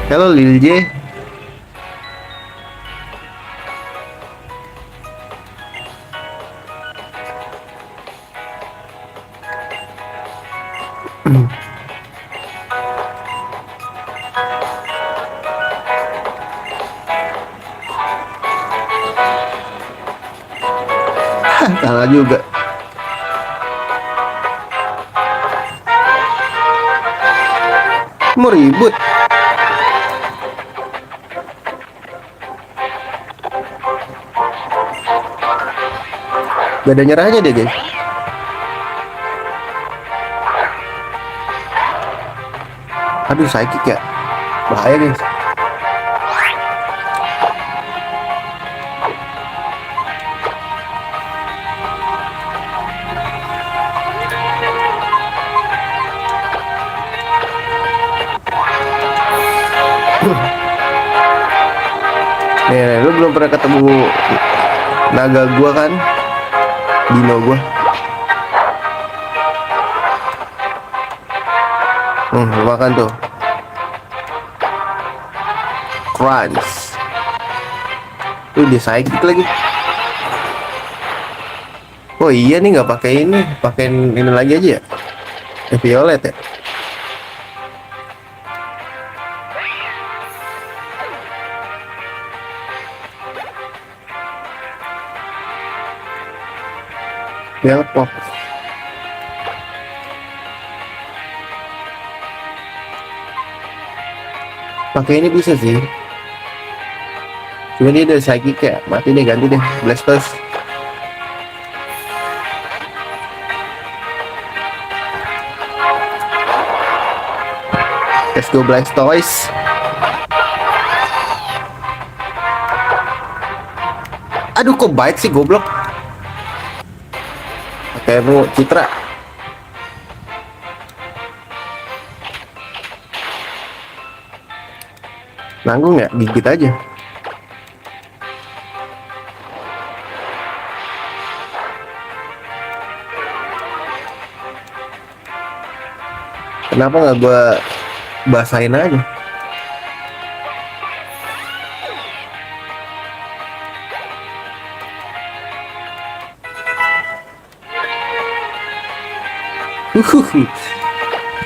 Halo Lil J. Salah juga. Mau ribut. Gak ada nyerahnya deh guys. Aduh psychic ya. Bahaya guys. Nih, lu belum pernah ketemu naga gua kan? Dino gua. Lu makan tuh. Crunch. Dia psychic lagi. Oh iya nih nggak pakai ini, pakai ini lagi aja ya. Violet ya. Pop. Pakai ini bisa sih. Cuma dia ada psychic ya. Mati deh, ganti deh. Blastoise. Let's go Blastoise. Aduh kok bite sih goblok. Pakai mu Citra. Nanggung ya, gigit aja. Kenapa nggak gua basahin aja?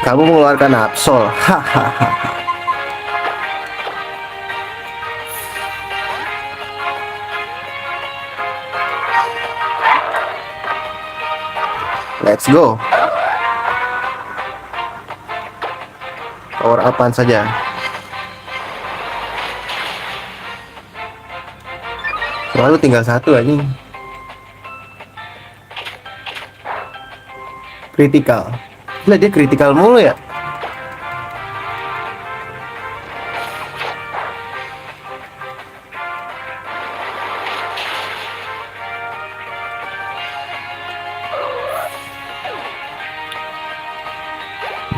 Kamu mengeluarkan Absol. Hahaha. Let's go. Power apaan saja. Selalu tinggal satu aja. Critical. Lah dia critical mulu ya.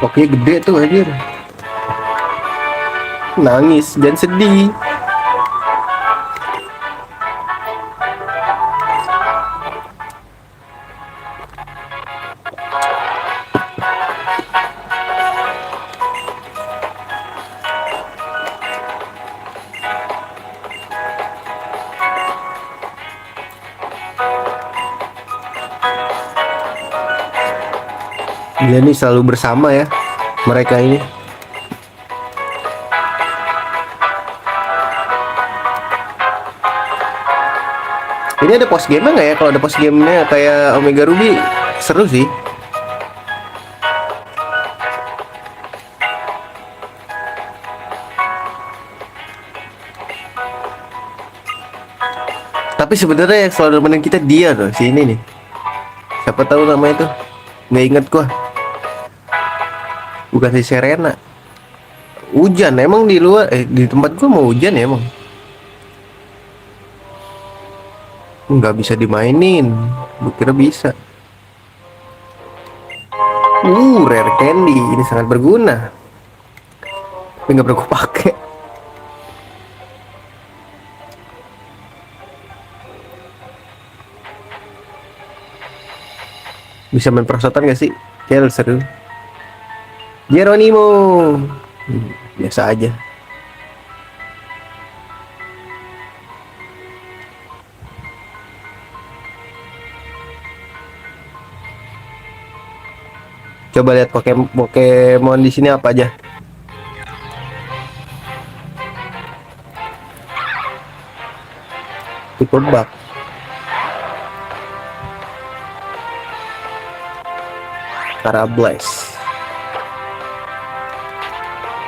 Oke gede tuh anjir. Nangis dan sedih. Dia nih selalu bersama ya mereka ini. Ini ada post game nggak ya? Kalau ada post gamenya kayak Omega Ruby seru sih. Tapi sebenarnya yang selalu nemenin kita dia loh, si ini nih. Siapa tahu namanya tuh? Nggak inget gua. Bukan si Serena. Hujan emang di luar, di tempat gua mau hujan ya emang. Nggak bisa dimainin. Gua kira bisa. Rare candy ini sangat berguna. Tapi nggak pernah gua pakai. Bisa main perosotan gak sih? Kayak seru. Geronimo. Biasa aja. Coba lihat Pokemon di sini apa aja. Tipe bug. Karablaze.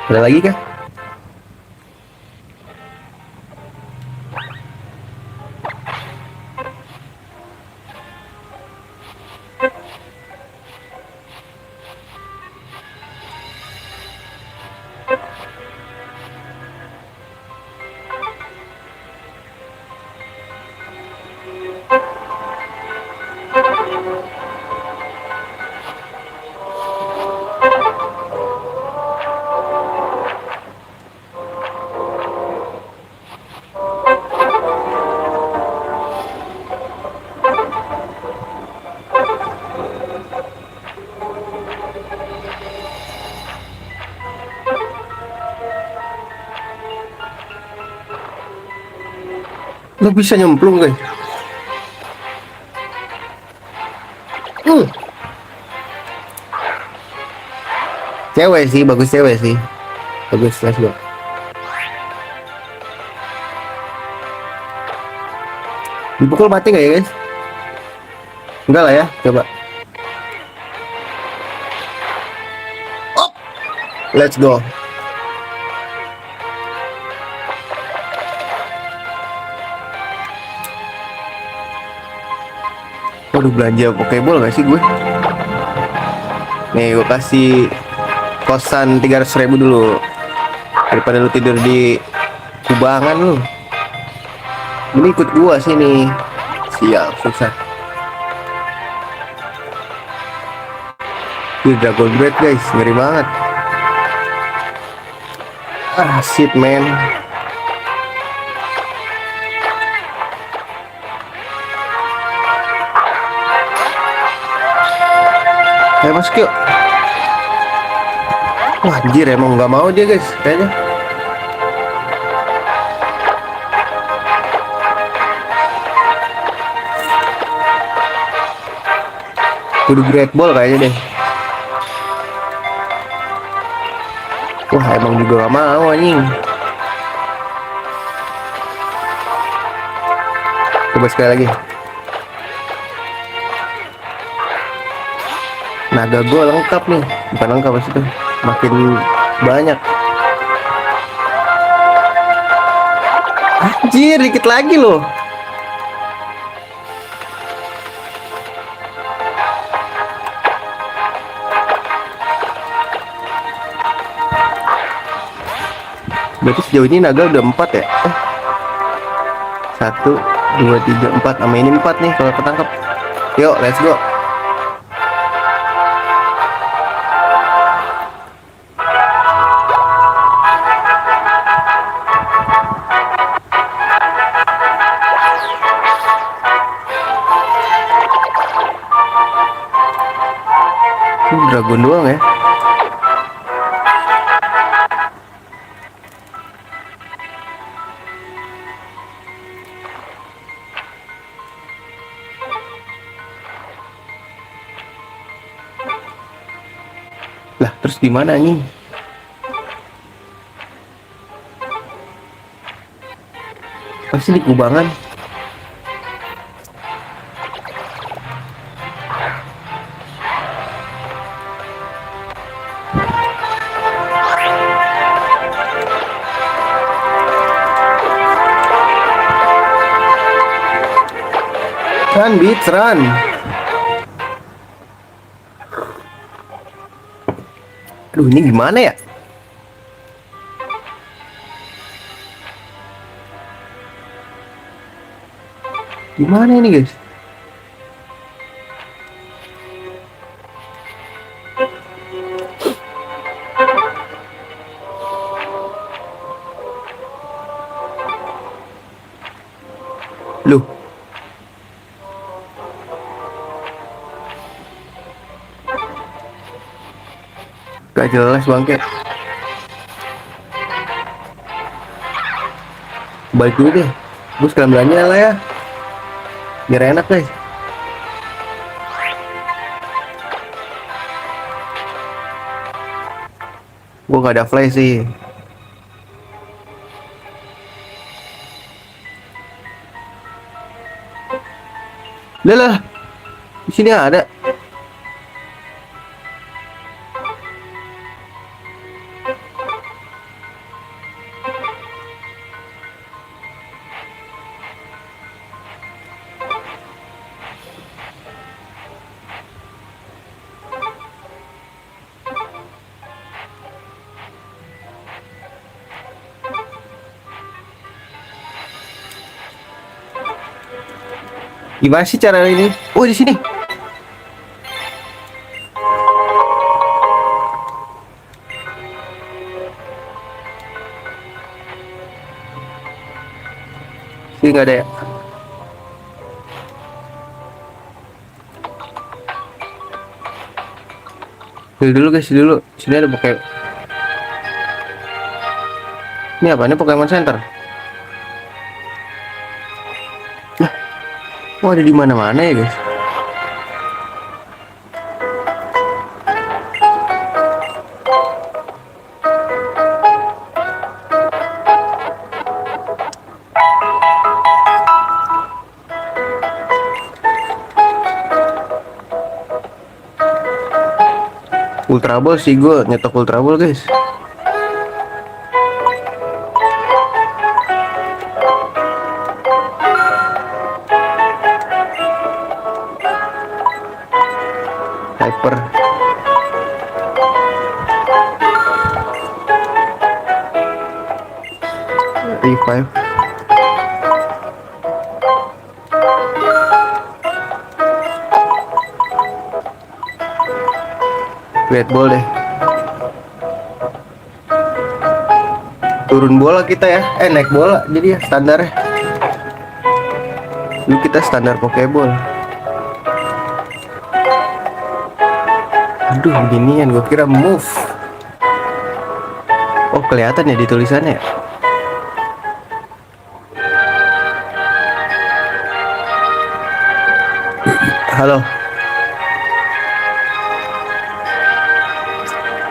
Ada lagi kah? Lo bisa nyemplung guys. Cewek sih, bagus cewek sih. Bagus, let's go. Dipukul mati nggak ya guys? Enggak lah ya, coba. Oh, let's go. Waduh, belanja Pokeball gak sih gue? Nih gue kasih kosan 300.000 dulu, daripada lu tidur di kubangan lu. Ini ikut gua sini. Siap, susah. Ini Dragon Breath guys, ngeri banget. Ah shit man. Ayo masuk yuk. Wah anjir, emang nggak mau dia guys kayaknya. Kudu Great Ball kayaknya deh. Wah emang juga gak mau anjing. Coba sekali lagi. Naga gue lengkap nih. Bukan lengkap maksudnya, makin banyak. Anjir, dikit lagi loh. Berarti sejauh ini naga udah 4 ya? 1, 2, 3, 4. Sama ini 4 nih kalau ketangkep. Yuk, let's go. Dragon doang ya. Lah, terus gimana nih? Pasti di kubangan. Run, Beats, run. Aduh, ini gimana ya? Gimana ini guys? Loh. Gak jelas bangke. Balik dulu deh. Gue sekalian belanja lah ya, biar enak guys. Gua gak ada flash sih. Lah, di sini ada. Gimana sih cara ini? Oh, di sini. Sini nggak ada ya? Dulu guys, dulu. Sini ada Pokemon. Ini apa? Ini Pokemon Center. Lah, oh ada di mana-mana ya guys. Ultra Ball sih, gue nyetok Ultra Ball guys. Hyper. Revive. Red Ball deh. Turun bola kita ya. Naik bola jadi ya standar ya. Dulu kita standar Pokeball. Aduh, ginian gue kira move. Oh, kelihatan ya di tulisannya. Halo.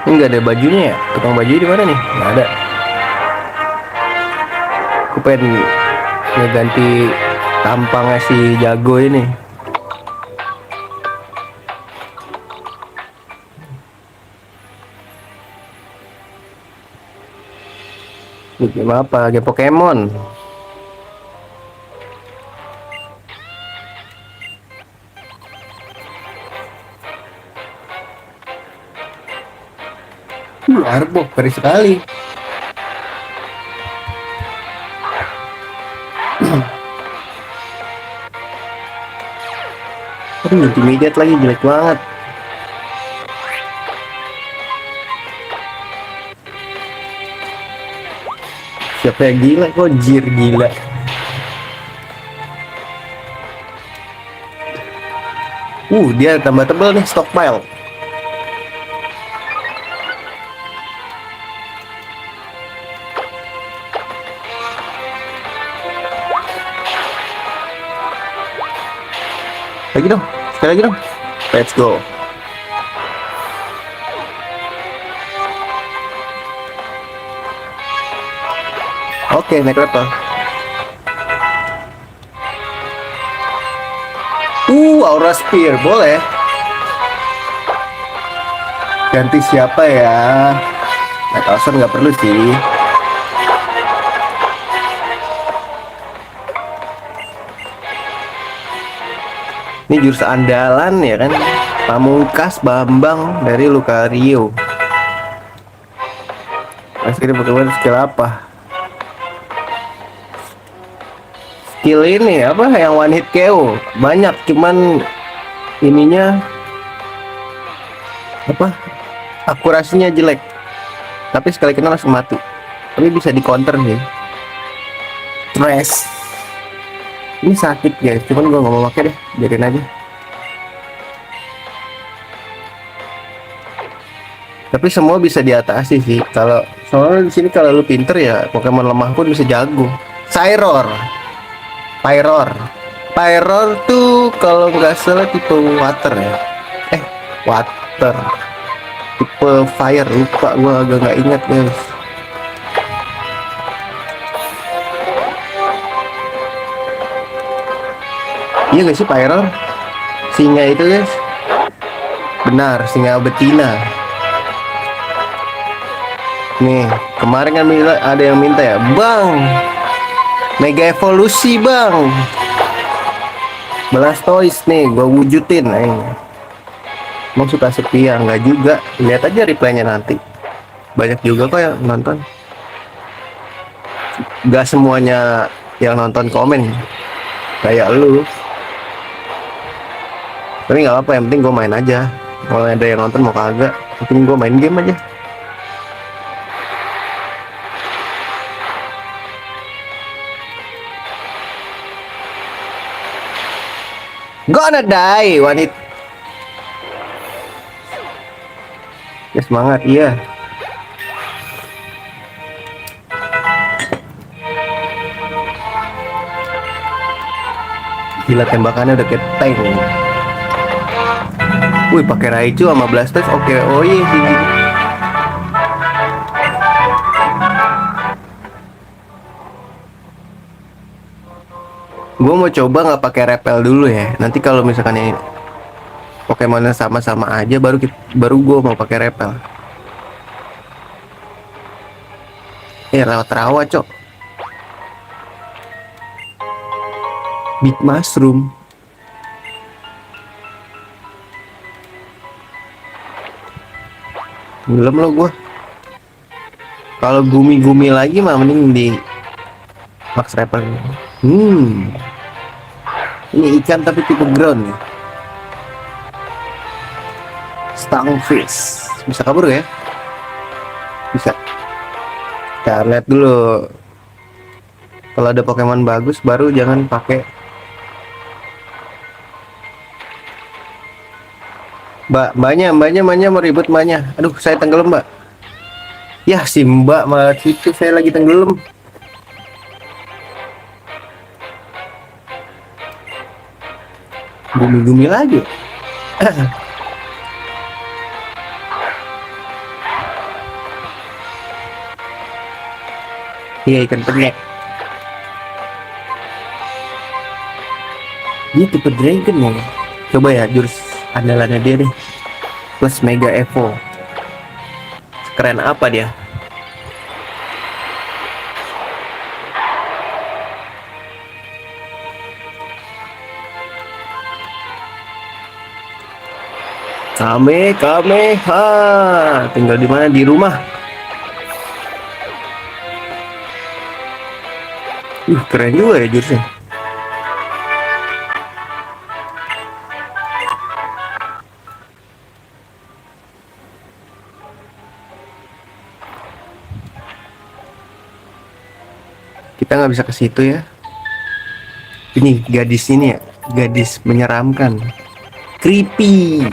Ini nggak ada bajunya ya? Tukang baju di mana nih? Nggak ada. Aku pengen ngeganti tampangnya si jago ini. Ini game apa? Game Pokemon. Arbok, keren sekali. Aduh, intermediate lagi, jelek banget. Siapa yang gila? Kok Jir gila? Dia tambah tebel nih stockpile. Lagi dong, sekali lagi dong. Let's go. Oke, naik level. Aura Spear, boleh. Ganti siapa ya? Metalson nggak perlu sih. Ini jurus andalan ya kan, Pamungkas Bambang dari Lucario. Mas kira Pokemon skill apa? Skill ini apa yang one hit KO banyak, cuman ininya apa? Akurasinya jelek. Tapi sekali kena langsung mati. Tapi bisa di counter nih. Stress. Ini sakit guys, cuman gua nggak mau pakai deh, biarin aja. Tapi semua bisa diatasi sih. Kalau soalnya di sini kalau lu pinter ya, Pokemon lemah pun bisa jago. Cyror, Pyroar tuh kalau nggak salah tipe water ya. Water. tipe fire, lupa gua, agak nggak ingat guys. Iya gak sih fire singa itu guys? Benar, singa betina. Nih kemarin kan ada yang minta ya, bang, mega evolusi bang, Blastoise nih gua wujudin. Emang suka setia? Nggak juga, lihat aja replaynya nanti, banyak juga kok yang nonton. Gak semuanya yang nonton komen kayak lu, tapi nggak apa, yang penting gue main aja. Kalau ada yang nonton mau kagak, yang penting gue main game aja. Gonna die wanit. Ya semangat, iya. Gila tembakannya udah kayak tank. Wih pakai Raichu sama Blastoise, oke. Oh iya sih. Gue mau coba nggak pakai repel dulu ya. Nanti kalau misalkan ini Pokemonnya sama-sama aja, baru gue mau pakai repel. Lewat rawa cok. Big Mushroom. Belum lo gue. Kalau gumi-gumi lagi mah mending di Max Repel. Ini ikan tapi tipe ground. Stingfish. Bisa kabur ya? Bisa. Kita lihat dulu. Kalau ada Pokemon bagus baru jangan pakai. Mbaknya mau ribut mbaknya. Aduh, saya tenggelam mbak. Ya si mbak malah itu, saya lagi tenggelam. Gumi-gumi lagi. Iya ikan penyek. Dia tipe dragon ya. Coba ya jurus andalannya dia deh. Plus Mega Evo. Keren apa dia? Kamehameha. Tinggal di mana? Di rumah. Keren juga ya jurusnya. Kita nggak bisa ke situ ya. Ini gadis ini ya, gadis menyeramkan, creepy.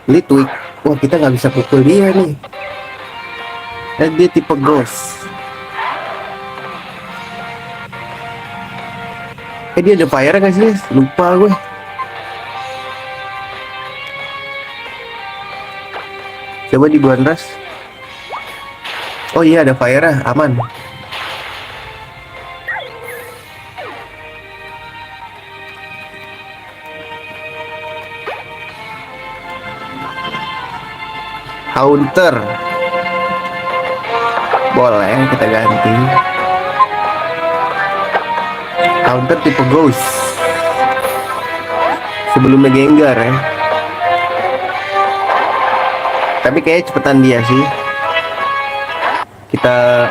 Litwick, wah kita nggak bisa pukul dia nih. Dia tipe ghost. Dia ada fire nggak sih? Lupa gue. Coba di Guanras. Oh iya ada fire, aman. Haunter. Boleh kita ganti. Haunter tipe ghost. Sebelumnya Gengar ya. Tapi kayaknya cepetan dia sih. Kita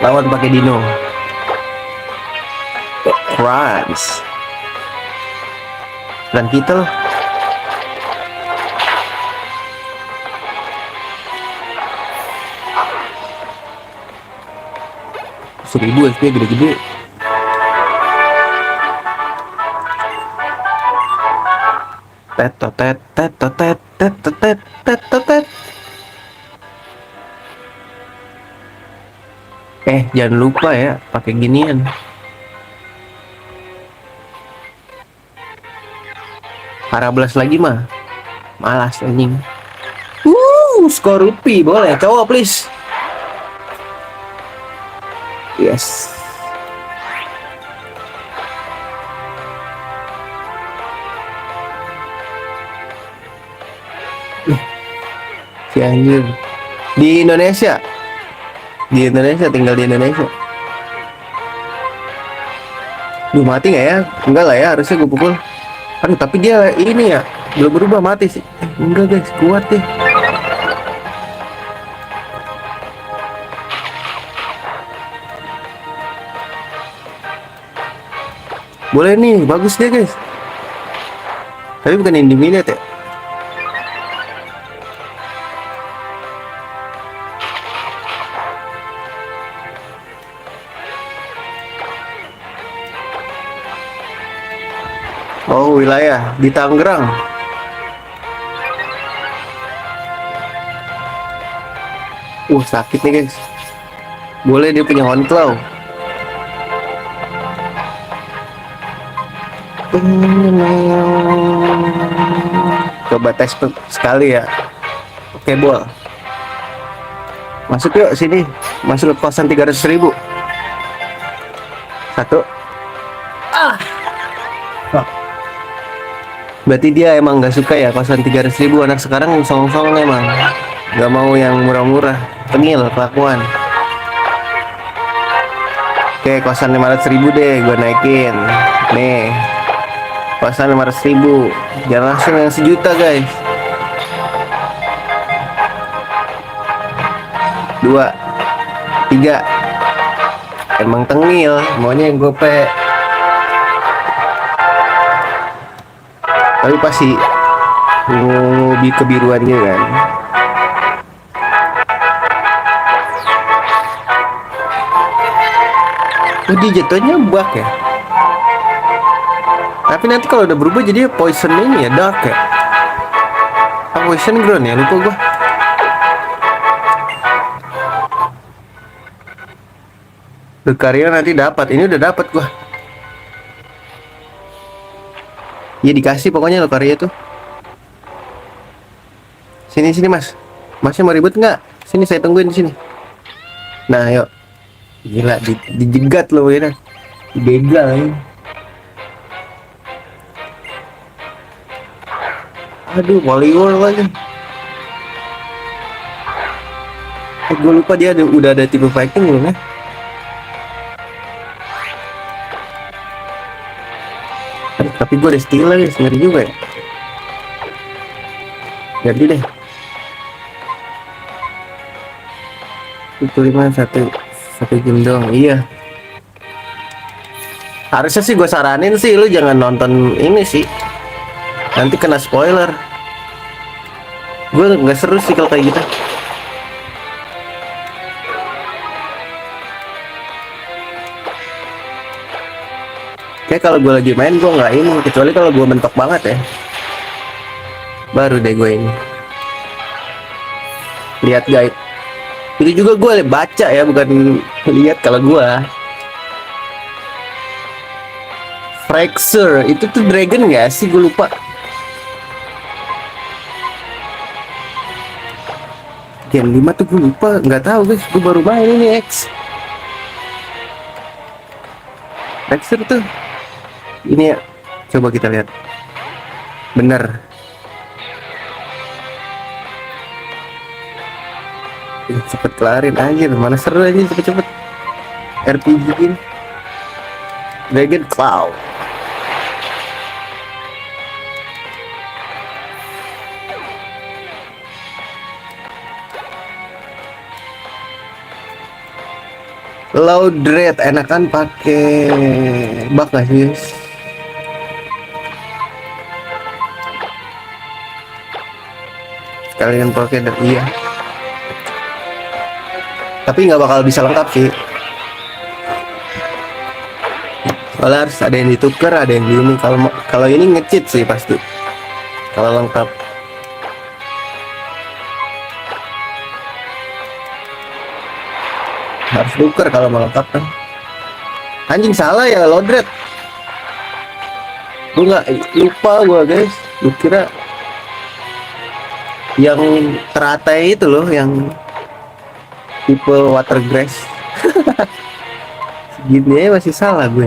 lawan pakai Dino. Crunch. Dan kita loh. Seribu SP gede-gede. Tet. Jangan lupa ya pakai ginian. Harablas lagi mah Malas anjing. Skor rupi boleh. Cowok please. Yes. Si anjir. Di Indonesia. Tinggal di Indonesia. Duh, mati nggak ya? Enggak lah ya, harusnya gue pukul. Aduh, tapi dia ini ya belum berubah, mati sih. Enggak guys, kuat deh. Boleh nih, bagus deh guys. Tapi bukan Intimidate ya. Oh, wilayah di Tangerang. Sakit nih guys. Boleh dia punya Honclaw. Coba tes sekali ya. Oke, bol. Masuk yuk sini. Masuk ke kosan 300.000. Satu. Berarti dia emang nggak suka ya kosan 300.000. Anak sekarang song-song emang nggak mau yang murah-murah, tengil kelakuan. Oke, kosan 500.000 deh gue naikin. Nih, kosan 500.000. Jangan langsung yang 1 juta guys. 2, 3. Emang tengil, maunya yang gope. Tapi pasti lebih kebiruannya kan. Dia jatuhnya bug ya. Tapi nanti kalau udah berubah jadi poison ini ya, dark ya. Poison ground ya, lupa gua. Lucario nanti dapat. Ini udah dapat gua. Ya dikasih pokoknya Lucario tuh. Sini mas. Masnya mau ribut nggak? Sini saya tungguin di sini. Nah, yuk. Gila, dijegat loh ya. Dibegal ya. Aduh, Poliwhirl lagi. Gue lupa dia udah ada tipe fighting belum ya? Tapi gue ada steal lagi, ngeri juga ya. Jadi deh. Itu 5 satu game doang. Iya. Harusnya sih gue saranin sih lu jangan nonton ini sih. Nanti kena spoiler. Gue nggak seru sih kalau kayak gitu. Kayak kalau gue lagi main gue nggak ini, kecuali kalau gue mentok banget ya. Baru deh gue ini. Lihat guide. Itu juga gue baca ya, bukan lihat kalau gue. Fracture itu tuh dragon nggak sih? Gue lupa. Gen 5 tuh gue lupa, nggak tahu guys. Gue baru main ini X. Fracture tuh. Ini ya, coba kita lihat. Bener. Cepet kelarin anjir, mana seru aja cepet-cepet. RPG gini. Dragon Cloud. Loud rate enakan pakai bug nggak sih? Sekalian pakai dan iya. Tapi nggak bakal bisa lengkap sih. Soalnya harus ada yang ditukar, ada yang di ini. Kalau ini nge-cheat sih pasti. Kalau lengkap. Harus tukar kalau mau lengkap kan. Anjing salah ya load rate. Gue nggak lupa gue guys. Gue kira Yang teratai itu loh, yang tipe watergrass. Gini aja masih salah gue.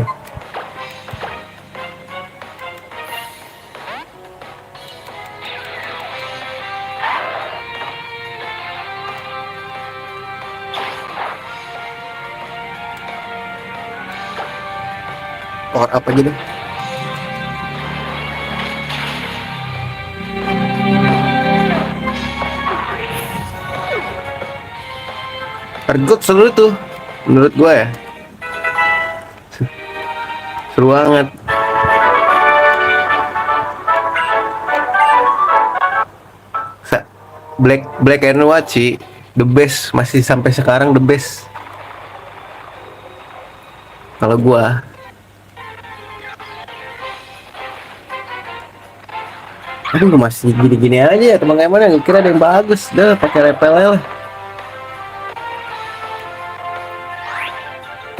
Power apa aja deh. Ergot seru tuh menurut gue ya, seru banget. Black and White sih the best, masih sampai sekarang the best kalau gua. Aduh, masih gini-gini aja ya teman-teman, yang kira ada yang bagus dah pakai repel lah.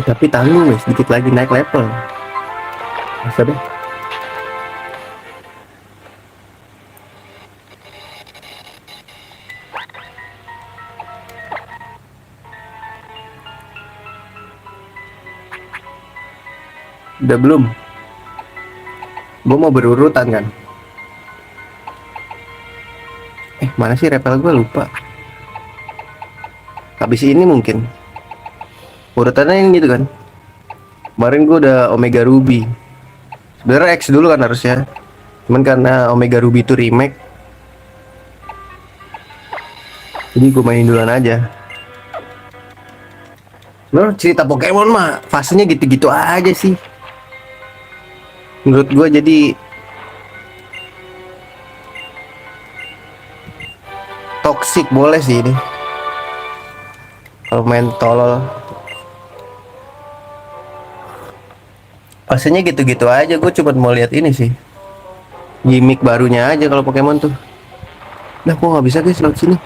Tapi tanggung nih, sedikit lagi naik level. Masa deh. Udah belum? Gue mau berurutan kan. Mana sih repel gue, lupa. Habis ini mungkin urutannya yang gitu kan. Kemarin gue udah Omega Ruby. Sebenarnya X dulu kan harusnya, cuman karena Omega Ruby itu remake, jadi gue mainin duluan aja. Sebenarnya cerita Pokemon mah fasenya gitu-gitu aja sih menurut gue. Jadi toxic boleh sih ini kalau main tolol. Fasenya gitu-gitu aja. Gue cuma mau lihat ini sih, gimmick barunya aja kalau Pokemon tuh. Nah, kok nggak bisa guys lewat sini?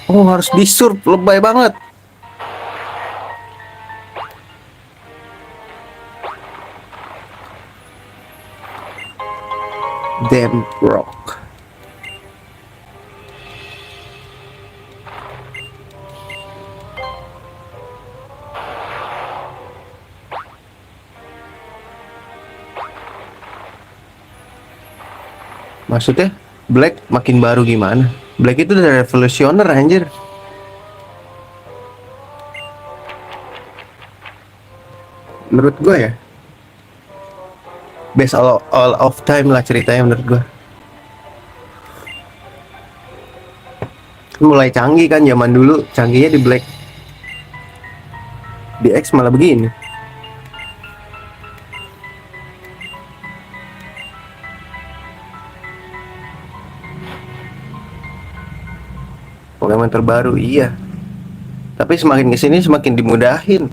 Oh, harus disurf, lebay banget. Damn rock. Maksudnya Black makin baru gimana? Black itu udah revolusioner anjir. Menurut gue ya, best all of time lah ceritanya menurut gue. Mulai canggih kan zaman dulu, canggihnya di Black. Di X malah begini. Pokemon terbaru iya, tapi semakin kesini semakin dimudahin.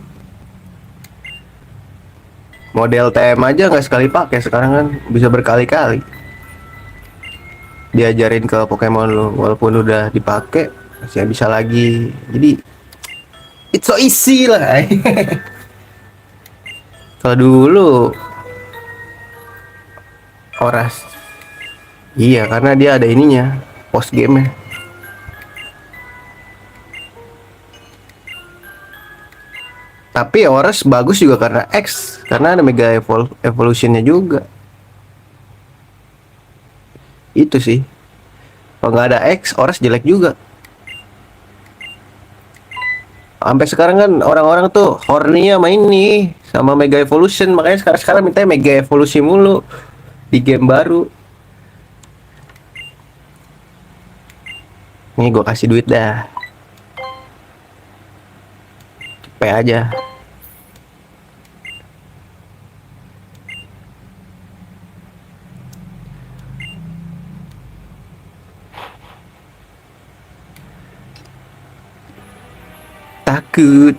Model TM aja nggak sekali pakai, sekarang kan bisa berkali-kali diajarin ke Pokemon lo, walaupun udah dipakai masih bisa lagi. Jadi it's so easy lah. Kalau dulu Oras, iya karena dia ada ininya, post game nya. Tapi Oras bagus juga karena X, karena ada Mega Evolutionnya juga. Itu sih, kalau nggak ada X, Oras jelek juga. Sampai sekarang kan orang-orang tuh horny sama ini, sama Mega Evolution, makanya sekarang minta Mega Evolution mulu di game baru. Nih gue kasih duit dah, cepet aja. Takut